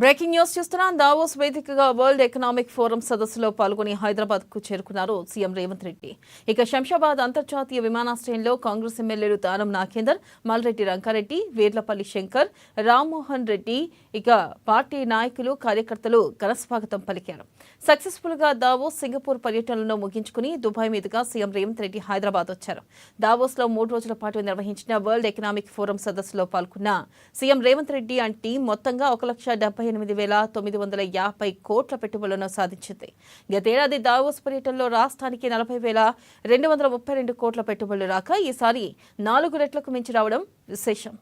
Breaking news చూస్తున్నాం. Davos వేదికగా world economic forum సదస్సులో పాల్గొని హైదరాబాద్ కు చేరుకున్నారు సీఎం రేవంత్ రెడ్డి. ఇక శంషాబాద్ అంతర్జాతీయ విమానాశ్రయంలో కాంగ్రెస్ ఎమ్మెల్యేలు దానం నాగేందర్, మల్రెడ్డి రంగారెడ్డి, వీర్లపల్లి శంకర్, రామ్మోహన్ రెడ్డి ఇక పార్టీ నాయకులు కార్యకర్తలు ఘనస్వాగతం పలికారు. సక్సెస్ఫుల్ గా దావోస్ సింగపూర్ పర్యటనలను ముగించుకుని దుబాయ్ మీదుగా సీఎం రేవంత్ రెడ్డి హైదరాబాద్ వచ్చారు. దావోస్ లో 3 రోజుల పాటు నిర్వహించిన వరల్డ్ ఎకనామిక్ ఫోరం సదస్సులో పాల్గొన్న CM Revanth Reddy and team మొత్తంగా 1,78,950 కోట్ల పెట్టుబడులను సాధించింది. గతేడాది దావోస్ పర్యటనలో రాష్ట్రానికి 40,232 కోట్ల పెట్టుబడులు రాక ఈసారి 4 రెట్లకు మించి రావడం విశేషం.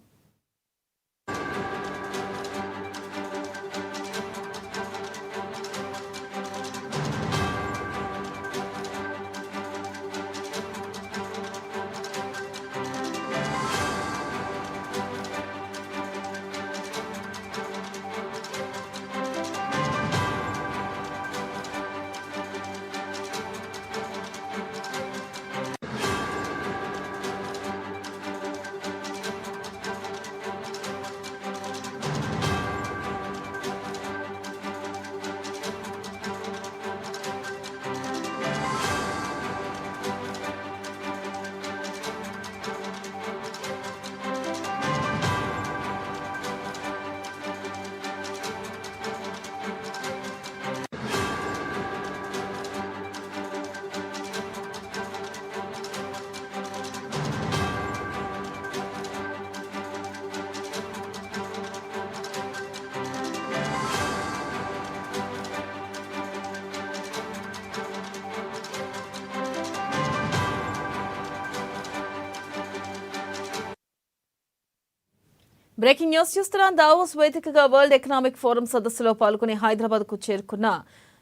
బ్రేకింగ్ న్యూస్ చూస్తున్నాం. దావోస్ వేదికగా వరల్డ్ ఎకనామిక్ ఫోరం సదస్సులో పాల్గొని హైదరాబాద్ కు చేరుకున్న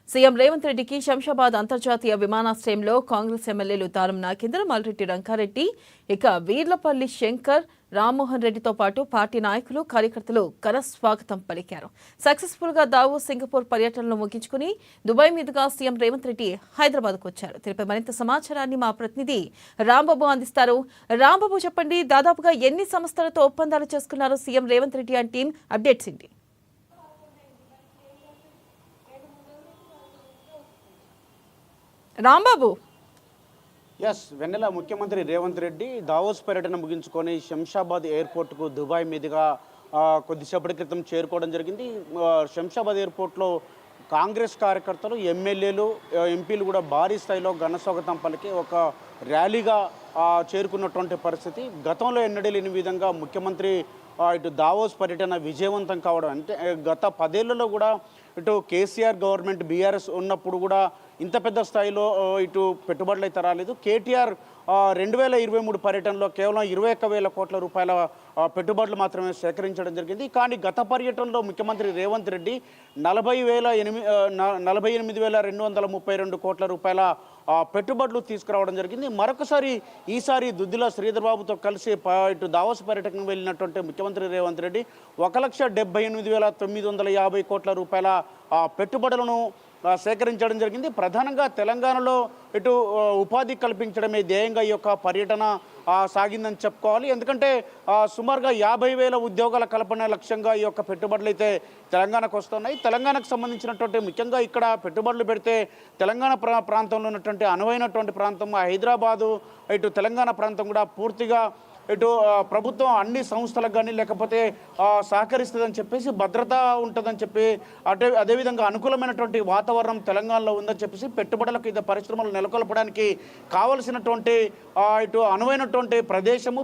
సీఎం రేవంత్ రెడ్డికి శంషాబాద్ అంతర్జాతీయ విమానాశ్రయంలో కాంగ్రెస్ ఎమ్మెల్యేలు దానం నాగేందర్, మల్రెడ్డి రంగారెడ్డి, ఇక వీర్లపల్లి శంకర్, రామ్మోహన్ రెడ్డితో పాటు పార్టీ నాయకులు కార్యకర్తలు ఘన స్వాగతం పలికారు. సక్సెస్ఫుల్ గా దావోస్ సింగపూర్ పర్యటనలు ముగించుకుని దుబాయ్ మీదుగా సీఎం రేవంత్ రెడ్డి హైదరాబాద్ కు వచ్చారు. దీనిపై మరింత సమాచారాన్ని మా ప్రతినిధి రాంబాబు అందిస్తారు. రాంబాబు, చెప్పండి, దాదాపుగా ఎన్ని సంస్థలతో ఒప్పందాలు చేసుకున్నారు CM Revanth Reddy and team? Updates ఏంటి? రాంబాబు. వెన్నెల, ముఖ్యమంత్రి రేవంత్ రెడ్డి దావోస్ పర్యటన ముగించుకొని శంషాబాద్ ఎయిర్పోర్ట్కు దుబాయ్ మీదుగా కొద్దిసేపటి క్రితం చేరుకోవడం జరిగింది. శంషాబాద్ ఎయిర్పోర్ట్లో కాంగ్రెస్ కార్యకర్తలు, ఎమ్మెల్యేలు, ఎంపీలు కూడా భారీ స్థాయిలో ఘనస్వాగతం పలికి ఒక ర్యాలీగా చేరుకున్నటువంటి పరిస్థితి. గతంలో ఎన్నడూ లేని విధంగా ముఖ్యమంత్రి ఇటు దావోస్ పర్యటన విజయవంతం కావడం, అంటే గత 10 ఏళ్లలో కూడా ఇటు కేసీఆర్ గవర్నమెంట్, బీఆర్ఎస్ ఉన్నప్పుడు కూడా ఇంత పెద్ద స్థాయిలో ఇటు పెట్టుబడులు అయితే రాలేదు. కేటీఆర్ 2023 పర్యటనలో కేవలం 21,000 కోట్ల రూపాయల పెట్టుబడులు మాత్రమే సేకరించడం జరిగింది. కానీ గత పర్యటనలో ముఖ్యమంత్రి రేవంత్ రెడ్డి 48,232 కోట్ల రూపాయల పెట్టుబడులు తీసుకురావడం జరిగింది. మరొకసారి ఈసారి దుద్దిల శ్రీధర్ బాబుతో కలిసి ఇటు దావోస్ పర్యటనకు వెళ్ళినటువంటి ముఖ్యమంత్రి రేవంత్ రెడ్డి 1,78,950 కోట్ల రూపాయల పెట్టుబడులను సేకరించడం జరిగింది. ప్రధానంగా తెలంగాణలో ఇటు ఉపాధి కల్పించడమే ధ్యేయంగా ఈ యొక్క పర్యటన సాగిందని చెప్పుకోవాలి. ఎందుకంటే సుమారుగా 50,000 ఉద్యోగాల కల్పన లక్ష్యంగా ఈ యొక్క పెట్టుబడులు అయితే తెలంగాణకు వస్తున్నాయి. తెలంగాణకు సంబంధించినటువంటి ముఖ్యంగా ఇక్కడ పెట్టుబడులు పెడితే తెలంగాణ ప్రాంతంలో ఉన్నటువంటి అనువైనటువంటి ప్రాంతం హైదరాబాదు, ఇటు తెలంగాణ ప్రాంతం కూడా పూర్తిగా ఇటు ప్రభుత్వం అన్ని సంస్థలకు కానీ లేకపోతే సహకరిస్తుందని చెప్పేసి, భద్రత ఉంటుందని చెప్పి, అదేవిధంగా అనుకూలమైనటువంటి వాతావరణం తెలంగాణలో ఉందని చెప్పేసి పెట్టుబడులకు ఇది పరిశ్రమలు నెలకొల్పడానికి కావలసినటువంటి ఇటు అనువైనటువంటి ప్రదేశము,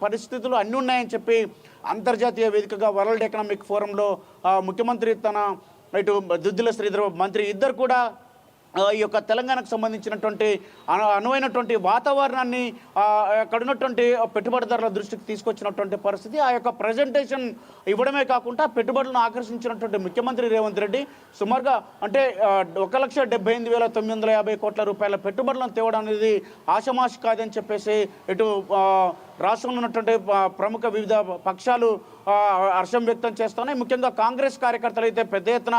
పరిస్థితులు అన్నీ ఉన్నాయని చెప్పి అంతర్జాతీయ వేదికగా వరల్డ్ ఎకనామిక్ ఫోరంలో ముఖ్యమంత్రి తన ఇటు దుద్దిల శ్రీధర్ మంత్రి ఇద్దరు కూడా ఈ యొక్క తెలంగాణకు సంబంధించినటువంటి అనువైనటువంటి వాతావరణాన్ని అక్కడ ఉన్నటువంటి పెట్టుబడిదారుల దృష్టికి తీసుకొచ్చినటువంటి పరిస్థితి. ఆ యొక్క ప్రజెంటేషన్ ఇవ్వడమే కాకుండా పెట్టుబడులను ఆకర్షించినటువంటి ముఖ్యమంత్రి రేవంత్ రెడ్డి సుమారుగా అంటే 1,78,950 కోట్ల రూపాయల పెట్టుబడులను తేవడం అనేది ఆషమాషి కాదని చెప్పేసి ఇటు రాష్ట్రంలో ఉన్నటువంటి ప్రముఖ వివిధ పక్షాలు హర్షం వ్యక్తం చేస్తున్నాయి. ముఖ్యంగా కాంగ్రెస్ కార్యకర్తలు అయితే పెద్ద ఎత్తున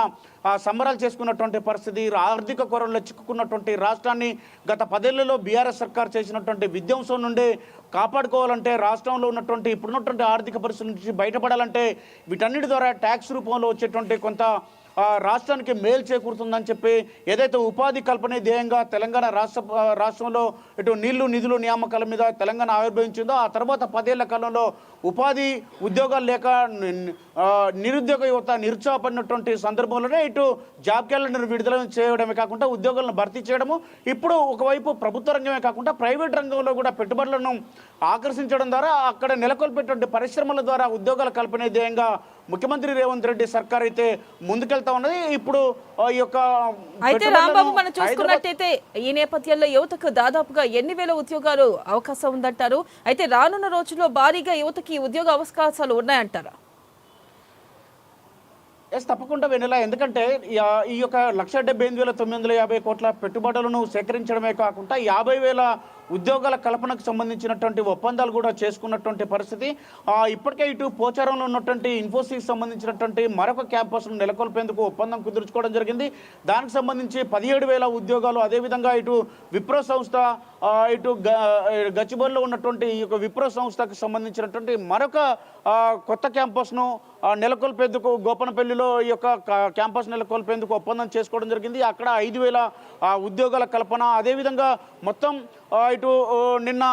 సంబరాలు చేసుకున్నటువంటి పరిస్థితి. ఆర్థిక కొరల్లో చిక్కుకున్నటువంటి రాష్ట్రాన్ని గత 10 ఏళ్లలో బీఆర్ఎస్ సర్కార్ చేసినటువంటి విధ్వంసం నుండి కాపాడుకోవాలంటే, రాష్ట్రంలో ఉన్నటువంటి ఇప్పుడున్నటువంటి ఆర్థిక పరిస్థితి నుంచి బయటపడాలంటే వీటన్నిటి ద్వారా ట్యాక్స్ రూపంలో వచ్చేటువంటి కొంత రాష్ట్రానికి మేలు చేకూరుతుందని చెప్పి ఏదైతే ఉపాధి కల్పనే ధ్యేయంగా తెలంగాణ రాష్ట్రంలో ఇటు నీళ్లు నిధులు నియామకాల మీద తెలంగాణ ఆవిర్భవించిందో, ఆ తర్వాత 10 ఏళ్ల కాలంలో ఉపాధి ఉద్యోగాలు లేక నిరుద్యోగ యువత నిరుత్సాహపడినటువంటి సందర్భంలోనే ఇటు జాబ్ క్యాలెండర్ విడుదల చేయడమే కాకుండా ఉద్యోగాలను భర్తీ చేయడము, ఇప్పుడు ఒకవైపు ప్రభుత్వ రంగమే కాకుండా ప్రైవేట్ రంగంలో కూడా పెట్టుబడులను ఆకర్షించడం ద్వారా అక్కడ నెలకొల్పేటువంటి పరిశ్రమల ద్వారా ఉద్యోగాల కల్పనే ధ్యేయంగా ముఖ్యమంత్రి రేవంత్ రెడ్డి సర్కార్ అయితే ముందుకెళ్తా ఉన్నది. ఇప్పుడు ఈ యొక్క అయితే రాంబాబు మనం చూసుకున్నట్టయితే ఈ నేపథ్యంలో యువతకు దాదాపుగా ఎన్ని వేల ఉద్యోగాలు అవకాశం ఉందంటారు? అయితే రానున్న రోజుల్లో భారీగా యువతకి ఉద్యోగ అవకాశాలు ఉన్నాయంటారా? తప్పకుండా వెన్నెల. ఎందుకంటే ఈ యొక్క 1,78,950 కోట్ల పెట్టుబడులను సేకరించడమే కాకుండా 50,000 ఉద్యోగాల కల్పనకు సంబంధించినటువంటి ఒప్పందాలు కూడా చేసుకున్నటువంటి పరిస్థితి. ఇప్పటికే ఇటు పోచారంలో ఉన్నటువంటి ఇన్ఫోసిస్ సంబంధించినటువంటి మరొక క్యాంపస్ను నెలకొల్పేందుకు ఒప్పందం కుదుర్చుకోవడం జరిగింది. దానికి సంబంధించి 17,000 ఉద్యోగాలు, అదేవిధంగా ఇటు విప్రో సంస్థ, ఇటు గచ్చిబౌలిలో ఉన్నటువంటి ఈ యొక్క విప్రో సంస్థకు సంబంధించినటువంటి మరొక కొత్త క్యాంపస్ను నెలకొల్పేందుకు గోపనపల్లిలో ఈ యొక్క క్యాంపస్ నెలకొల్పేందుకు ఒప్పందం చేసుకోవడం జరిగింది. అక్కడ 5,000 ఉద్యోగాల కల్పన, అదేవిధంగా మొత్తం ఇటు నిన్న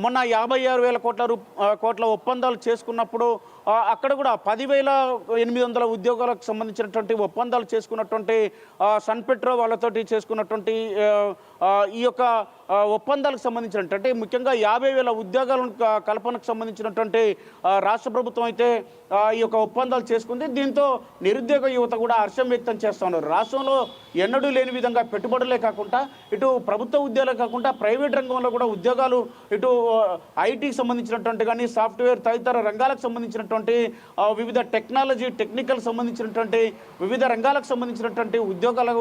మొన్న 56,000 కోట్ల ఒప్పందాలు చేసుకున్నప్పుడు అక్కడ కూడా 10,800 ఉద్యోగాలకు సంబంధించినటువంటి ఒప్పందాలు చేసుకున్నటువంటి సన్ పెట్రో వాళ్ళతోటి చేసుకున్నటువంటి ఈ యొక్క ఒప్పందాలకు సంబంధించినటువంటి ముఖ్యంగా 50,000 ఉద్యోగాల కల్పనకు సంబంధించినటువంటి రాష్ట్ర ప్రభుత్వం అయితే ఈ యొక్క ఒప్పందాలు చేసుకుంది. దీంతో నిరుద్యోగ యువత కూడా హర్షం వ్యక్తం చేస్తూ ఉన్నారు. రాష్ట్రంలో ఎన్నడూ లేని విధంగా పెట్టుబడులే కాకుండా ఇటు ప్రభుత్వ ఉద్యోగాలే కాకుండా ప్రైవేట్ రంగంలో కూడా ఉద్యోగాలు, ఇటు ఐటీకి సంబంధించినటువంటి కానీ సాఫ్ట్వేర్ తదితర రంగాలకు సంబంధించినటువంటి వివిధ టెక్నాలజీ టెక్నికల్ సంబంధించినటువంటి వివిధ రంగాలకు సంబంధించినటువంటి ఉద్యోగాలు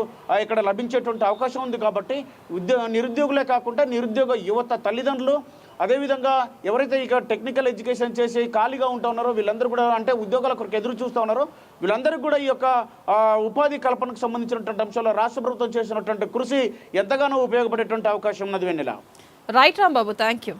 ఇక్కడ లభించేటువంటి అవకాశం ఉంది. కాబట్టి నిరుద్యోగులే కాకుండా నిరుద్యోగ యువత తల్లిదండ్రులు, అదేవిధంగా ఎవరైతే ఇక టెక్నికల్ ఎడ్యుకేషన్ చేసి ఖాళీగా ఉంటా ఉన్నారో వీళ్ళందరూ కూడా, అంటే ఉద్యోగాల కొరకు ఎదురు చూస్తూ ఉన్నారో వీళ్ళందరికీ కూడా ఈ యొక్క ఉపాధి కల్పనకు సంబంధించినటువంటి అంశాల్లో రాష్ట్ర ప్రభుత్వం చేసినటువంటి కృషి ఎంతగానో ఉపయోగపడేటువంటి అవకాశం ఉన్నది Vennela. Right Rambabu, thank you.